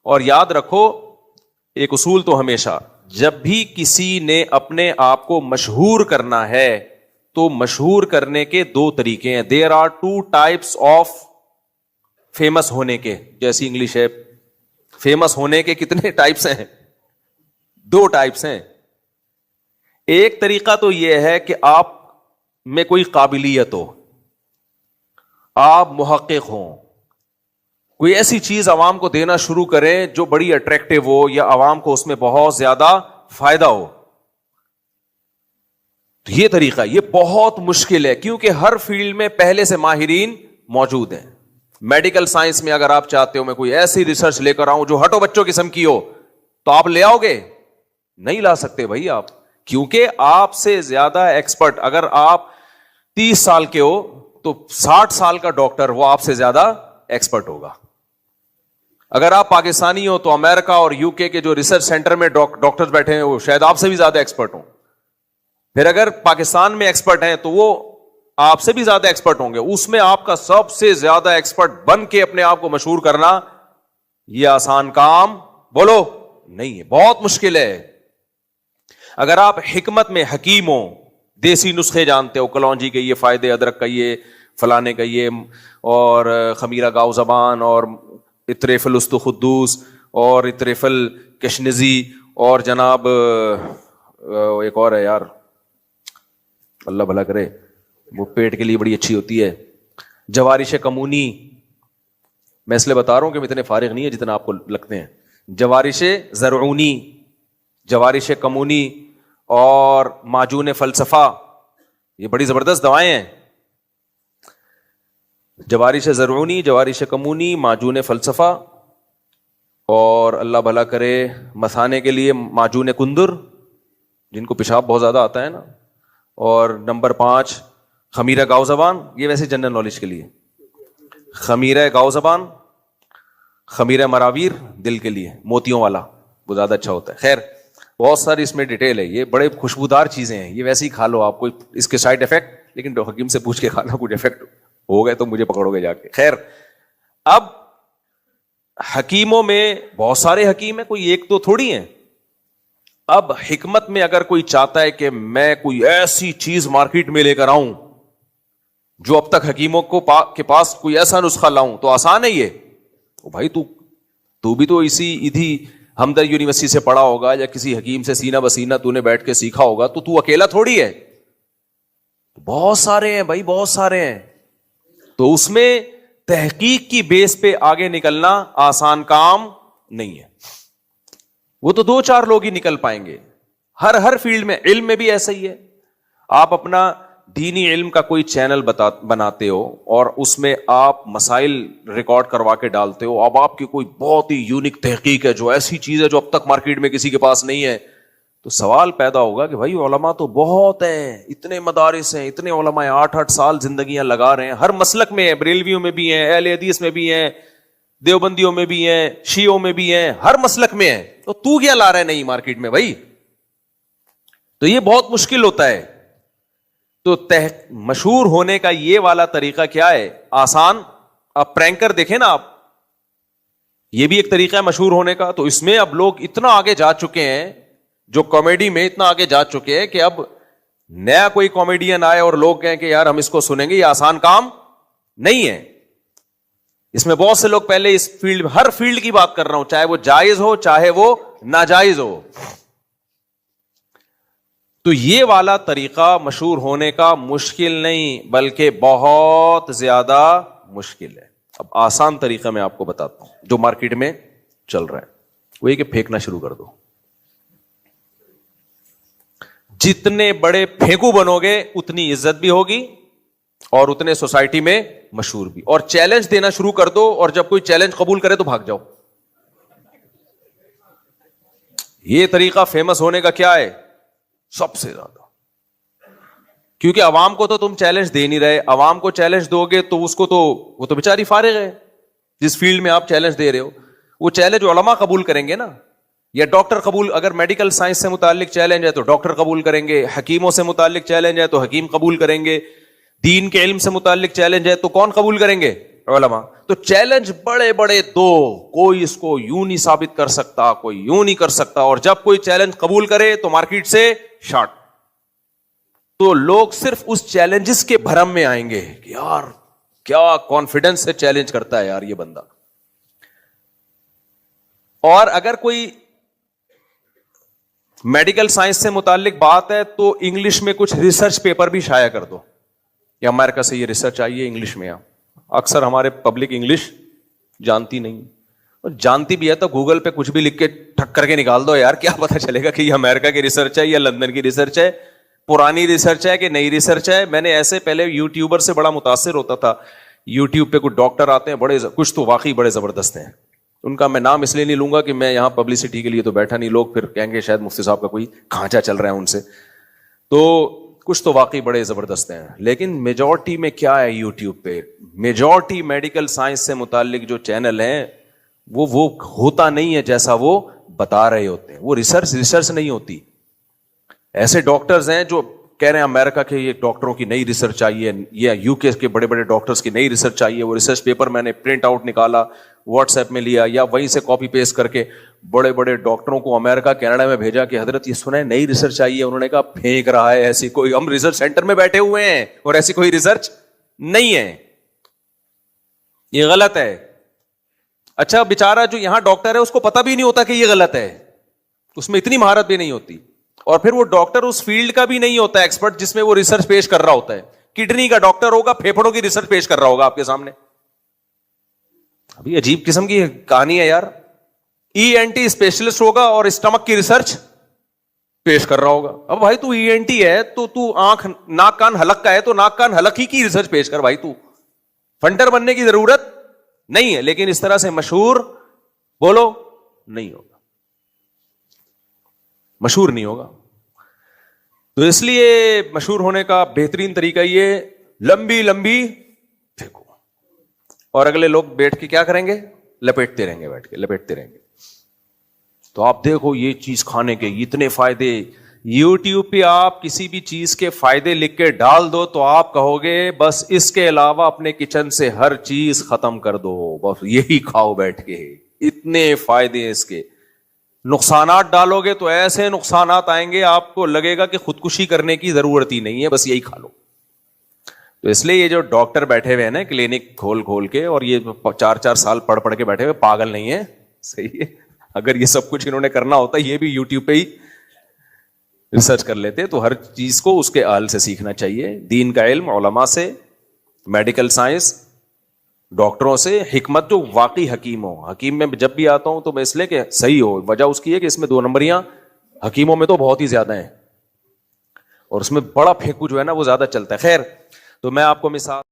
اور یاد رکھو ایک اصول تو ہمیشہ، جب بھی کسی نے اپنے آپ کو مشہور کرنا ہے تو مشہور کرنے کے دو طریقے ہیں. There are two types of famous ہونے کے. جیسی انگلش ہے، فیمس ہونے کے کتنے ٹائپس ہیں؟ دو ٹائپس ہیں. ایک طریقہ تو یہ ہے کہ آپ میں کوئی قابلیت ہو، آپ محقق ہوں، کوئی ایسی چیز عوام کو دینا شروع کریں جو بڑی اٹریکٹیو ہو یا عوام کو اس میں بہت زیادہ فائدہ ہو. تو یہ طریقہ یہ بہت مشکل ہے، کیونکہ ہر فیلڈ میں پہلے سے ماہرین موجود ہیں. میڈیکل سائنس میں اگر آپ چاہتے ہو میں کوئی ایسی ریسرچ لے کر آؤں جو ہٹو بچوں قسم کی ہو، تو آپ لے آؤ گے؟ نہیں لا سکتے بھائی آپ، کیونکہ آپ سے زیادہ ایکسپرٹ، اگر آپ 30 سال کے ہو تو 60 سال کا ڈاکٹر وہ آپ سے زیادہ ایکسپرٹ ہوگا. اگر آپ پاکستانی ہو تو امریکہ اور یو کے جو ریسرچ سینٹر میں ڈاکٹر بیٹھے ہیں وہ شاید آپ سے بھی زیادہ ایکسپرٹ ہوں. پھر اگر پاکستان میں ایکسپرٹ ہیں تو وہ آپ سے بھی زیادہ ایکسپرٹ ہوں گے. اس میں آپ کا سب سے زیادہ ایکسپرٹ بن کے اپنے آپ کو مشہور کرنا یہ آسان کام بولو نہیں ہے، بہت مشکل ہے. اگر آپ حکمت میں حکیم ہو، دیسی نسخے جانتے ہو، کلونجی کے یہ فائدے، ادرک کا یہ، فلانے کا یہ، اور خمیرہ گاؤ زبان، اور اطریف الست خدوس، اور اطریف الکشنزی، اور جناب ایک اور ہے یار، اللہ بھلا کرے، وہ پیٹ کے لیے بڑی اچھی ہوتی ہے، جوارش کمونی. میں اس لیے بتا رہا ہوں کہ اتنے فارغ نہیں ہے جتنا آپ کو لگتے ہیں. جوارش زرعونی، جوارش کمونی، اور معجون فلسفہ، یہ بڑی زبردست دوائیں ہیں. جوارش زرعونی، جوارش کمونی، معجون فلسفہ، اور اللہ بھلا کرے مثانے کے لیے معجون کندر جن کو پیشاب بہت زیادہ آتا ہے نا، اور نمبر 5 خمیرہ گاؤ زبان. یہ ویسے جنرل نالج کے لیے، خمیرہ گاؤ زبان، خمیرہ مراویر دل کے لیے، موتیوں والا وہ زیادہ اچھا ہوتا ہے. خیر بہت ساری اس میں ڈیٹیل ہے، یہ بڑے خوشبودار چیزیں ہیں، یہ ویسے ہی کھا لو آپ کو اس کے سائڈ افیکٹ، لیکن حکیم سے پوچھ کے کھانا، کچھ افیکٹ ہو گئے تو مجھے پکڑو گے جا کے. خیر اب حکیموں میں بہت سارے حکیم ہیں، کوئی ایک تو تھوڑی ہیں. اب حکمت میں اگر کوئی چاہتا ہے کہ میں کوئی ایسی چیز مارکیٹ میں لے کر آؤں جو اب تک حکیموں کے پاس کوئی ایسا نسخہ لاؤں، تو آسان ہے یہ. بھائی تو بھی تو اسی ادھی ہمدرد یونیورسٹی سے پڑھا ہوگا یا کسی حکیم سے سینہ بسینہ تو نے بیٹھ کے سیکھا ہوگا، تو اکیلا تھوڑی ہے، بہت سارے ہیں بھائی، بہت سارے ہیں. تو اس میں تحقیق کی بیس پہ آگے نکلنا آسان کام نہیں ہے. وہ تو 2-4 لوگ ہی نکل پائیں گے. ہر فیلڈ میں، علم میں بھی ایسا ہی ہے. آپ اپنا دینی علم کا کوئی چینل بناتے ہو اور اس میں آپ مسائل ریکارڈ کروا کے ڈالتے ہو. اب آپ کی کوئی بہت ہی یونیک تحقیق ہے جو ایسی چیز ہے جو اب تک مارکیٹ میں کسی کے پاس نہیں ہے، تو سوال پیدا ہوگا کہ بھائی علماء تو بہت ہیں، اتنے مدارس ہیں، اتنے علماء 8-8 سال زندگیاں لگا رہے ہیں، ہر مسلک میں ہیں، بریلویوں میں بھی ہیں، اہل حدیث میں بھی ہیں، دیوبندیوں میں بھی ہیں، شیعوں میں بھی ہیں، ہر مسلک میں ہیں، تو کیا لا رہا ہے نہیں مارکیٹ میں بھائی؟ تو یہ بہت مشکل ہوتا ہے. تو مشہور ہونے کا یہ والا طریقہ کیا ہے؟ آسان. اب پرینکر دیکھیں نا آپ، یہ بھی ایک طریقہ ہے مشہور ہونے کا. تو اس میں اب لوگ اتنا آگے جا چکے ہیں، جو کامیڈی میں اتنا آگے جا چکے ہیں کہ اب نیا کوئی کامیڈین آئے اور لوگ کہیں کہ یار ہم اس کو سنیں گے، یہ آسان کام نہیں ہے. اس میں بہت سے لوگ پہلے اس فیلڈ، ہر فیلڈ کی بات کر رہا ہوں، چاہے وہ جائز ہو چاہے وہ ناجائز ہو. تو یہ والا طریقہ مشہور ہونے کا مشکل نہیں بلکہ بہت زیادہ مشکل ہے. اب آسان طریقہ میں آپ کو بتاتا ہوں جو مارکیٹ میں چل رہا ہے، وہ یہ کہ پھینکنا شروع کر دو. جتنے بڑے پھینکو بنو گے اتنی عزت بھی ہوگی اور اتنے سوسائٹی میں مشہور بھی. اور چیلنج دینا شروع کر دو، اور جب کوئی چیلنج قبول کرے تو بھاگ جاؤ. یہ طریقہ فیمس ہونے کا کیا ہے سب سے زیادہ، کیونکہ عوام کو تو تم چیلنج دے نہیں رہے. عوام کو چیلنج دو گے تو اس کو تو وہ تو بیچاری فارغ ہے جس فیلڈ میں آپ چیلنج دے رہے ہو. وہ چیلنج علماء قبول کریں گے نا، یا ڈاکٹر قبول، اگر میڈیکل سائنس سے متعلق چیلنج ہے تو ڈاکٹر قبول کریں گے، حکیموں سے متعلق چیلنج ہے تو حکیم قبول کریں گے، دین کے علم سے متعلق چیلنج ہے تو کون قبول کریں گے؟ علماء. تو چیلنج بڑے بڑے دو, کوئی اس کو یوں نہیں ثابت کر سکتا, کوئی یوں نہیں کر سکتا, اور جب کوئی چیلنج قبول کرے تو مارکیٹ سے شارٹ. تو لوگ صرف اس چیلنجز کے بھرم میں آئیں گے کہ یار کیا کانفیڈنس سے چیلنج کرتا ہے یار یہ بندہ. اور اگر کوئی میڈیکل سائنس سے متعلق بات ہے تو انگلش میں کچھ ریسرچ پیپر بھی شائع کر دو, یا امریکہ سے یہ ریسرچ آئیے انگلش میں. اکثر ہمارے پبلک انگلش جانتی نہیں, اور جانتی بھی ہے تو گوگل پہ کچھ بھی لکھ کے ٹھک کر کے نکال دو, یار کیا پتا چلے گا کہ یہ امریکہ کی ریسرچ ہے یا لندن کی ریسرچ ہے, پرانی ریسرچ ہے کہ نئی ریسرچ ہے. میں نے ایسے پہلے یوٹیوبر سے بڑا متاثر ہوتا تھا. یوٹیوب پہ کچھ ڈاکٹر آتے ہیں بڑے, کچھ تو واقعی بڑے زبردست ہیں. ان کا میں نام اس لیے نہیں لوں گا کہ میں یہاں پبلسٹی کے لیے تو بیٹھا نہیں, لوگ پھر کہیں گے شاید مفتی صاحب کا کوئی کھانچا چل رہا ہے ان سے. تو کچھ تو واقعی بڑے زبردست ہیں, لیکن میجورٹی میں کیا ہے یوٹیوب پہ, میجورٹی میڈیکل سائنس سے متعلق جو چینل ہیں وہ ہوتا نہیں ہے جیسا وہ بتا رہے ہوتے ہیں. وہ ریسرچ نہیں ہوتی. ایسے ڈاکٹرز ہیں جو کہہ رہے ہیں امریکہ کے یہ ڈاکٹروں کی نئی ریسرچ آئی ہے, یا یو کے کے بڑے بڑے ڈاکٹرز کی نئی ریسرچ آئی ہے. وہ ریسرچ پیپر میں نے پرنٹ آؤٹ نکالا, واٹس ایپ میں لیا, یا وہیں سے کاپی پیسٹ کر کے بڑے بڑے ڈاکٹروں کو امریکہ کینیڈا میں بھیجا کہ حضرت یہ سنا ہے نئی ریسرچ آئی ہے. انہوں نے کہا پھینک رہا ہے, ایسی کوئی, ہم ریسرچ سینٹر میں بیٹھے ہوئے ہیں اور ایسی کوئی ریسرچ نہیں ہے, یہ غلط ہے. اچھا بیچارہ جو یہاں ڈاکٹر ہے اس کو پتہ بھی نہیں ہوتا کہ یہ غلط ہے, اس میں اتنی مہارت بھی نہیں ہوتی. اور پھر وہ ڈاکٹر اس فیلڈ کا بھی نہیں ہوتا ایکسپرٹ جس میں وہ ریسرچ پیش کر رہا ہوتا ہے. کڈنی کا ڈاکٹر ہوگا, پھیپھڑوں کی ریسرچ پیش کر رہا ہوگا آپ کے سامنے. ابھی عجیب قسم کی کہانی ہے یار. ای این ٹی اسپیشلسٹ ہوگا اور اسٹمک کی ریسرچ پیش کر رہا ہوگا. اب بھائی تو ای این ٹی ہے تو آنکھ ناک کان حلق کا ہے تو ناک کان حلق ہی کی ریسرچ پیش کر بھائی. تو فنٹر بننے کی ضرورت نہیں ہے, لیکن اس طرح سے مشہور بولو نہیں ہوگا, مشہور نہیں ہوگا. تو اس لیے مشہور ہونے کا بہترین طریقہ یہ لمبی لمبی پھینکو, اور اگلے لوگ بیٹھ کے کیا کریں گے, لپیٹتے رہیں گے, بیٹھ کے لپیٹتے رہیں گے. تو آپ دیکھو یہ چیز کھانے کے اتنے فائدے, یوٹیوب پہ آپ کسی بھی چیز کے فائدے لکھ کے ڈال دو تو آپ کہو گے بس اس کے علاوہ اپنے کچن سے ہر چیز ختم کر دو, بس یہی کھاؤ بیٹھ کے, اتنے فائدے اس کے. نقصانات ڈالو گے تو ایسے نقصانات آئیں گے آپ کو لگے گا کہ خودکشی کرنے کی ضرورت ہی نہیں ہے, بس یہی کھا لو. تو اس لیے یہ جو ڈاکٹر بیٹھے ہوئے ہیں نا کلینک کھول کے, اور یہ 4 سال پڑھ کے بیٹھے ہوئے, پاگل نہیں ہے, صحیح ہے. اگر یہ سب کچھ انہوں نے کرنا ہوتا یہ بھی یوٹیوب پہ ہی ریسرچ کر لیتے. تو ہر چیز کو اس کے اہل سے سیکھنا چاہیے, دین کا علم علماء سے, میڈیکل سائنس ڈاکٹروں سے, حکمت جو واقعی حکیم ہو. حکیم میں جب بھی آتا ہوں تو میں اس لیے کہ صحیح ہو, وجہ اس کی ہے کہ اس میں 2 نمبریاں حکیموں میں تو بہت ہی زیادہ ہیں, اور اس میں بڑا پھینکو جو ہے نا وہ زیادہ چلتا ہے. خیر, تو میں آپ کو مثال